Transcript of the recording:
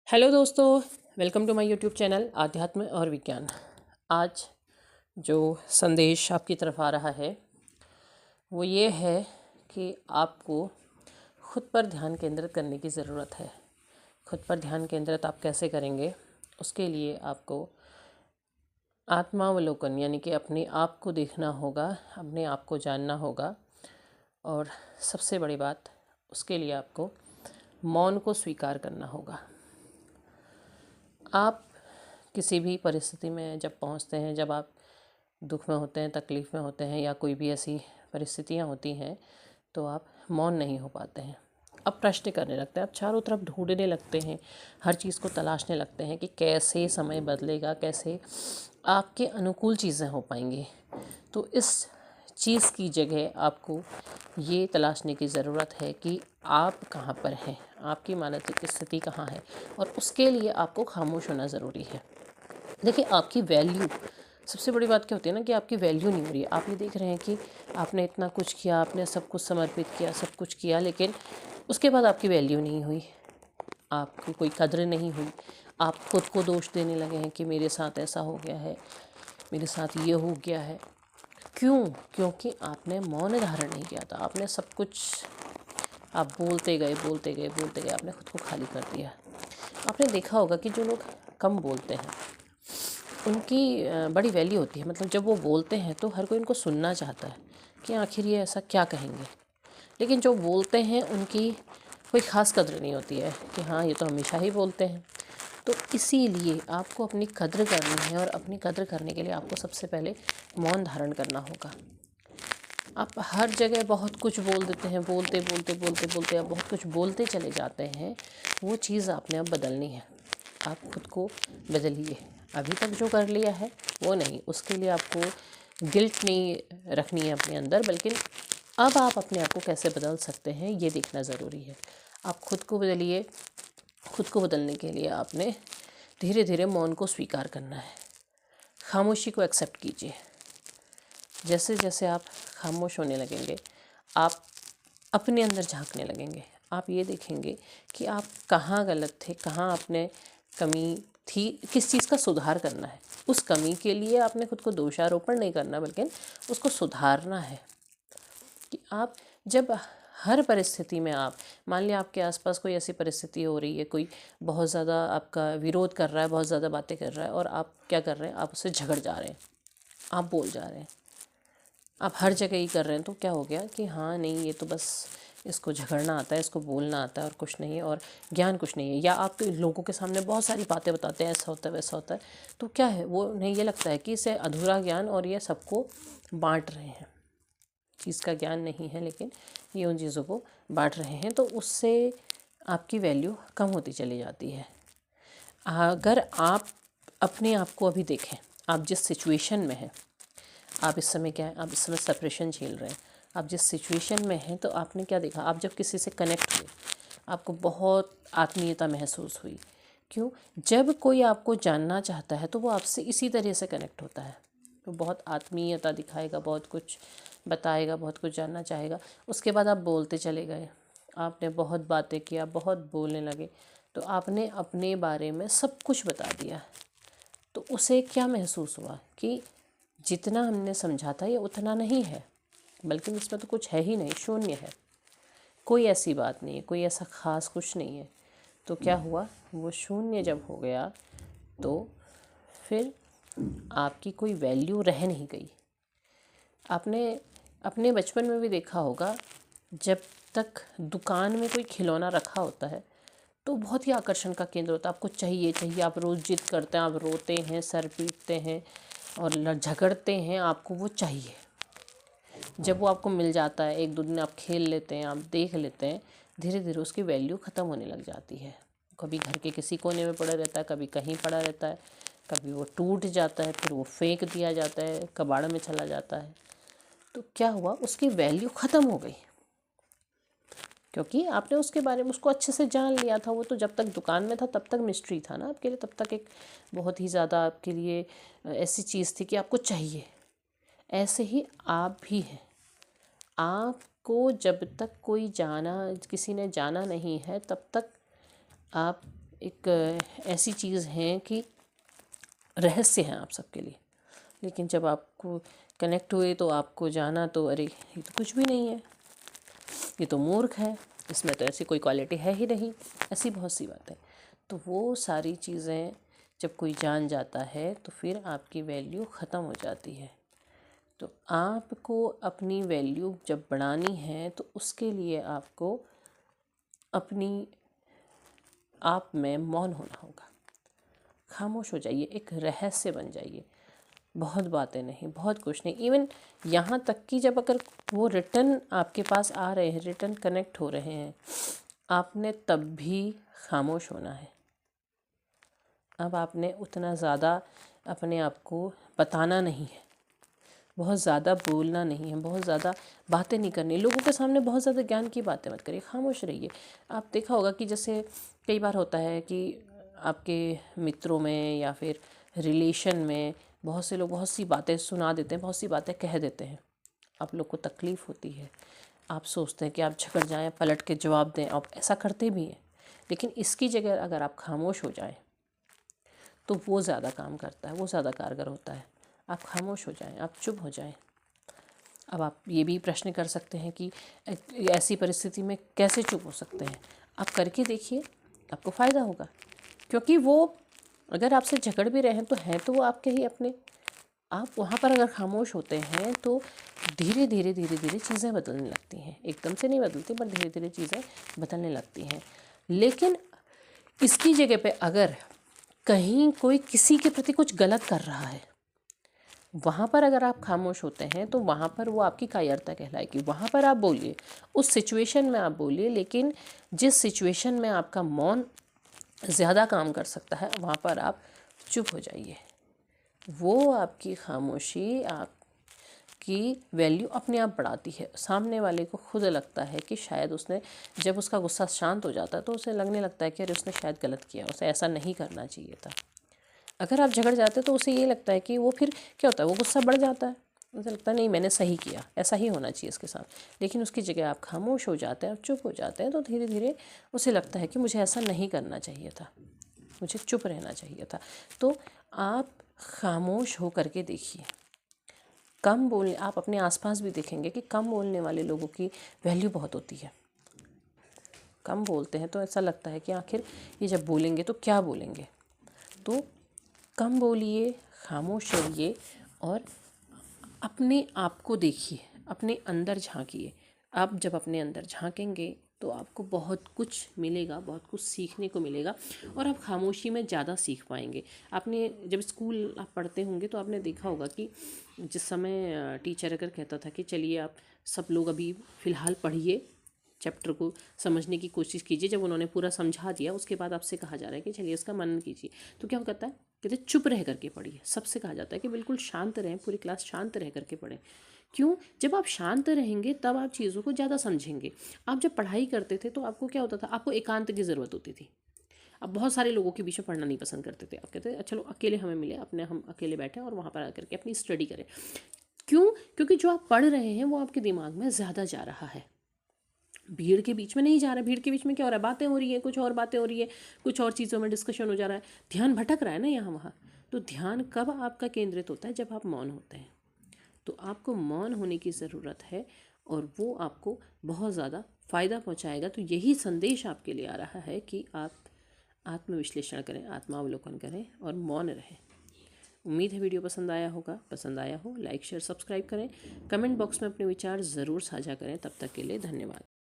Hello दोस्तों, welcome to my YouTube channel आध्यात्म और विज्ञान। आज जो संदेश आपकी तरफ आ रहा है वो ये है कि आपको खुद पर ध्यान केंद्रित करने की ज़रूरत है। खुद पर ध्यान केंद्रित आप कैसे करेंगे, उसके लिए आपको आत्मावलोकन यानी कि अपने आप को देखना होगा, अपने आप को जानना होगा। और सबसे बड़ी बात, उसके लिए आपको मौन को स्वीकार करना होगा। आप किसी भी परिस्थिति में जब पहुंचते हैं, जब आप दुख में होते हैं, तकलीफ़ में होते हैं या कोई भी ऐसी परिस्थितियां होती हैं, तो आप मौन नहीं हो पाते हैं। आप प्रश्न करने लगते हैं, आप चारों तरफ ढूंढने लगते हैं, हर चीज़ को तलाशने लगते हैं कि कैसे समय बदलेगा, कैसे आपके अनुकूल चीज़ें हो पाएंगी। तो इस चीज़ की जगह आपको ये तलाशने की ज़रूरत है कि आप कहाँ पर हैं, आपकी मानसिक स्थिति कहाँ है, और उसके लिए आपको खामोश होना ज़रूरी है। देखिए, आपकी वैल्यू, सबसे बड़ी बात क्या होती है ना कि आपकी वैल्यू नहीं हो रही है। आप ये देख रहे हैं कि आपने इतना कुछ किया, आपने सब कुछ समर्पित किया, सब कुछ किया, लेकिन उसके बाद आपकी वैल्यू नहीं हुई, आपकी कोई कद्र नहीं हुई। आप खुद को दोष देने लगे हैं कि मेरे साथ ऐसा हो गया है, मेरे साथ ये हो गया है। क्यों? क्योंकि आपने मौन धारण नहीं किया था। आपने सब कुछ, आप बोलते गए बोलते गए बोलते गए, आपने खुद को खाली कर दिया। आपने देखा होगा कि जो लोग कम बोलते हैं उनकी बड़ी वैल्यू होती है। मतलब जब वो बोलते हैं तो हर कोई उनको सुनना चाहता है कि आखिर ये ऐसा क्या कहेंगे। लेकिन जो बोलते हैं उनकी कोई ख़ास कद्र नहीं होती है कि हाँ, ये तो हमेशा ही बोलते हैं। तो इसीलिए आपको अपनी कद्र करनी है, और अपनी कद्र करने के लिए आपको सबसे पहले मौन धारण करना होगा। आप हर जगह बहुत कुछ बोल देते हैं, बोलते बोलते बोलते बोलते आप बहुत कुछ बोलते चले जाते हैं। वो चीज़ आपने अब बदलनी है। आप खुद को बदलिए। अभी तक जो कर लिया है वो नहीं, उसके लिए आपको गिल्ट नहीं रखनी है अपने अंदर, बल्कि अब आप अपने आप को कैसे बदल सकते हैं ये देखना ज़रूरी है। आप खुद को बदलिए। खुद को बदलने के लिए आपने धीरे धीरे मौन को स्वीकार करना है। खामोशी को एक्सेप्ट कीजिए। जैसे जैसे आप खामोश होने लगेंगे, आप अपने अंदर झांकने लगेंगे। आप ये देखेंगे कि आप कहाँ गलत थे, कहाँ आपने कमी थी, किस चीज़ का सुधार करना है। उस कमी के लिए आपने खुद को दोषारोपण नहीं करना, बल्कि उसको सुधारना है। कि आप जब हर परिस्थिति में, आप मान लिया आपके आसपास कोई ऐसी परिस्थिति हो रही है, कोई बहुत ज़्यादा आपका विरोध कर रहा है, बहुत ज़्यादा बातें कर रहा है, और आप क्या कर रहे हैं, आप उससे झगड़ जा रहे हैं, आप बोल जा रहे हैं, आप हर जगह ही कर रहे हैं। तो क्या हो गया कि हाँ नहीं, ये तो बस इसको झगड़ना आता है, इसको बोलना आता है, और कुछ नहीं है, और ज्ञान कुछ नहीं है। या आप तो लोगों के सामने बहुत सारी बातें बताते हैं, ऐसा होता है वैसा होता है, तो क्या है, वो नहीं, ये लगता है कि इसे अधूरा ज्ञान, और ये सबको बांट रहे हैं। चीज़ का ज्ञान नहीं है, लेकिन ये उन चीज़ों को बांट रहे हैं। तो उससे आपकी वैल्यू कम होती चली जाती है। अगर आप अपने आप को अभी देखें, आप जिस सिचुएशन में हैं, आप इस समय क्या है, आप इस समय सेपरेशन झेल रहे हैं, आप जिस सिचुएशन में हैं, तो आपने क्या देखा, आप जब किसी से कनेक्ट हुए, आपको बहुत आत्मीयता महसूस हुई। क्यों? जब कोई आपको जानना चाहता है तो वो आपसे इसी तरह से कनेक्ट होता है, तो बहुत आत्मीयता दिखाएगा, बहुत कुछ बताएगा, बहुत कुछ जानना चाहेगा। उसके बाद आप बोलते चले गए, आपने बहुत बातें किया, बहुत बोलने लगे, तो आपने अपने बारे में सब कुछ बता दिया। तो उसे क्या महसूस हुआ कि जितना हमने समझा था ये उतना नहीं है, बल्कि इसमें तो कुछ है ही नहीं, शून्य है, कोई ऐसी बात नहीं है, कोई ऐसा ख़ास कुछ नहीं है। तो क्या हुआ, वो शून्य जब हो गया तो फिर आपकी कोई वैल्यू रह नहीं गई। आपने अपने बचपन में भी देखा होगा, जब तक दुकान में कोई खिलौना रखा होता है तो बहुत ही आकर्षण का केंद्र होता है। आपको चाहिए चाहिए, आप रोज़ जिद करते हैं, आप रोते हैं, सर पीटते हैं और झगड़ते हैं, आपको वो चाहिए। जब वो आपको मिल जाता है, एक दो दिन आप खेल लेते हैं, आप देख लेते हैं, धीरे धीरे उसकी वैल्यू ख़त्म होने लग जाती है। कभी घर के किसी कोने में पड़ा रहता है, कभी कहीं पड़ा रहता है, कभी वो टूट जाता है, फिर वो फेंक दिया जाता है, कबाड़ में चला जाता है। तो क्या हुआ, उसकी वैल्यू ख़त्म हो गई, क्योंकि आपने उसके बारे में, उसको अच्छे से जान लिया था। वो तो जब तक दुकान में था तब तक मिस्ट्री था ना आपके लिए, तब तक एक बहुत ही ज़्यादा आपके लिए ऐसी चीज़ थी कि आपको चाहिए। ऐसे ही आप भी हैं। आपको जब तक कोई जाना, किसी ने जाना नहीं है, तब तक आप एक ऐसी चीज़ है कि रहस्य हैं आप सबके लिए, लेकिन जब आपको कनेक्ट हुए तो आपको जाना तो अरे ये तो कुछ भी नहीं है, ये तो मूर्ख है, इसमें तो ऐसी कोई क्वालिटी है ही नहीं, ऐसी बहुत सी बातें। तो वो सारी चीज़ें जब कोई जान जाता है तो फिर आपकी वैल्यू ख़त्म हो जाती है। तो आपको अपनी वैल्यू जब बढ़ानी है तो उसके लिए आपको अपनी आप में मौन होना होगा। खामोश हो जाइए, एक रहस्य बन जाइए, बहुत बातें नहीं, बहुत कुछ नहीं। इवन यहाँ तक कि जब अगर वो रिटर्न आपके पास आ रहे हैं, रिटर्न कनेक्ट हो रहे हैं, आपने तब भी खामोश होना है। अब आपने उतना ज़्यादा अपने आप को बताना नहीं है, बहुत ज़्यादा बोलना नहीं है, बहुत ज़्यादा बातें नहीं करनी, लोगों के सामने बहुत ज़्यादा ज्ञान की बातें मत करिए, खामोश रहिए। आप देखा होगा कि जैसे कई बार होता है कि आपके मित्रों में या फिर रिलेशन में बहुत से लोग बहुत सी बातें सुना देते हैं, बहुत सी बातें कह देते हैं, आप लोग को तकलीफ़ होती है, आप सोचते हैं कि आप झगड़ जाएं, पलट के जवाब दें, आप ऐसा करते भी हैं। लेकिन इसकी जगह अगर आप खामोश हो जाएं तो वो ज़्यादा काम करता है, वो ज़्यादा कारगर होता है। आप खामोश हो जाएं, आप चुप हो जाएं। अब आप ये भी प्रश्न कर सकते हैं कि ऐसी परिस्थिति में कैसे चुप हो सकते हैं। आप करके देखिए, आपको फ़ायदा होगा, क्योंकि वो अगर आपसे झगड़ भी रहे हैं तो हैं तो वो आपके ही अपने। आप वहाँ पर अगर खामोश होते हैं तो धीरे धीरे धीरे धीरे चीज़ें बदलने लगती हैं, एकदम से नहीं बदलती पर धीरे धीरे चीज़ें बदलने लगती हैं। लेकिन इसकी जगह पे अगर कहीं कोई किसी के प्रति कुछ गलत कर रहा है, वहाँ पर अगर आप खामोश होते हैं तो वहाँ पर वो आपकी कायरता कहलाएगी। वहाँ पर आप बोलिए, उस सिचुएशन में आप बोलिए, लेकिन जिस सिचुएशन में आपका मौन ज़्यादा काम कर सकता है वहाँ पर आप चुप हो जाइए। वो आपकी खामोशी आपकी वैल्यू अपने आप बढ़ाती है। सामने वाले को खुद लगता है कि शायद उसने, जब उसका गुस्सा शांत हो जाता है तो उसे लगने लगता है कि अरे उसने शायद गलत किया, उसे ऐसा नहीं करना चाहिए था। अगर आप झगड़ जाते तो उसे ये लगता है कि वो फिर क्या होता है, वो गुस्सा बढ़ जाता है, उसे लगता है नहीं मैंने सही किया, ऐसा ही होना चाहिए इसके साथ। लेकिन उसकी जगह आप खामोश हो जाते हैं और चुप हो जाते हैं तो धीरे धीरे उसे लगता है कि मुझे ऐसा नहीं करना चाहिए था, मुझे चुप रहना चाहिए था। तो आप खामोश हो करके देखिए, कम बोलने, आप अपने आसपास भी देखेंगे कि कम बोलने वाले लोगों की वैल्यू बहुत होती है। कम बोलते हैं तो ऐसा लगता है कि आखिर ये जब बोलेंगे तो क्या बोलेंगे। तो कम बोलिए, खामोश रहिए और अपने आप को देखिए, अपने अंदर झांकिए। आप जब अपने अंदर झांकेंगे तो आपको बहुत कुछ मिलेगा, बहुत कुछ सीखने को मिलेगा और आप खामोशी में ज़्यादा सीख पाएंगे। आपने जब स्कूल आप पढ़ते होंगे तो आपने देखा होगा कि जिस समय टीचर अगर कहता था कि चलिए आप सब लोग अभी फ़िलहाल पढ़िए, चैप्टर को समझने की कोशिश कीजिए, जब उन्होंने पूरा समझा दिया उसके बाद आपसे कहा जा रहा है कि चलिए इसका मनन कीजिए, तो क्या करता है, कहते चुप रह करके पढ़िए। सबसे कहा जाता है कि बिल्कुल शांत रहें, पूरी क्लास शांत रह करके पढ़ें। क्यों? जब आप शांत रहेंगे तब आप चीज़ों को ज़्यादा समझेंगे। आप जब पढ़ाई करते थे तो आपको क्या होता था, आपको एकांत की ज़रूरत होती थी। अब बहुत सारे लोगों के बीच में पढ़ना नहीं पसंद करते थे, आप कहते चलो अकेले हमें मिले, अपने हम अकेले बैठें और वहाँ पर आकर के अपनी स्टडी करें। क्यों? क्योंकि जो आप पढ़ रहे हैं वो आपके दिमाग में ज़्यादा जा रहा है, भीड़ के बीच में नहीं जा रहा है। भीड़ के बीच में क्या हो रहा है, बातें हो रही है, कुछ और बातें हो रही है, कुछ और चीज़ों में डिस्कशन हो जा रहा है, ध्यान भटक रहा है ना यहाँ वहाँ। तो ध्यान कब आपका केंद्रित होता है, जब आप मौन होते हैं। तो आपको मौन होने की ज़रूरत है और वो आपको बहुत ज़्यादा फ़ायदा पहुँचाएगा। तो यही संदेश आपके लिए आ रहा है कि आप आत्मविश्लेषण करें, आत्मावलोकन करें और मौन रहें। उम्मीद है वीडियो पसंद आया होगा। पसंद आया हो लाइक शेयर सब्सक्राइब करें, कमेंट बॉक्स में अपने विचार ज़रूर साझा करें। तब तक के लिए धन्यवाद।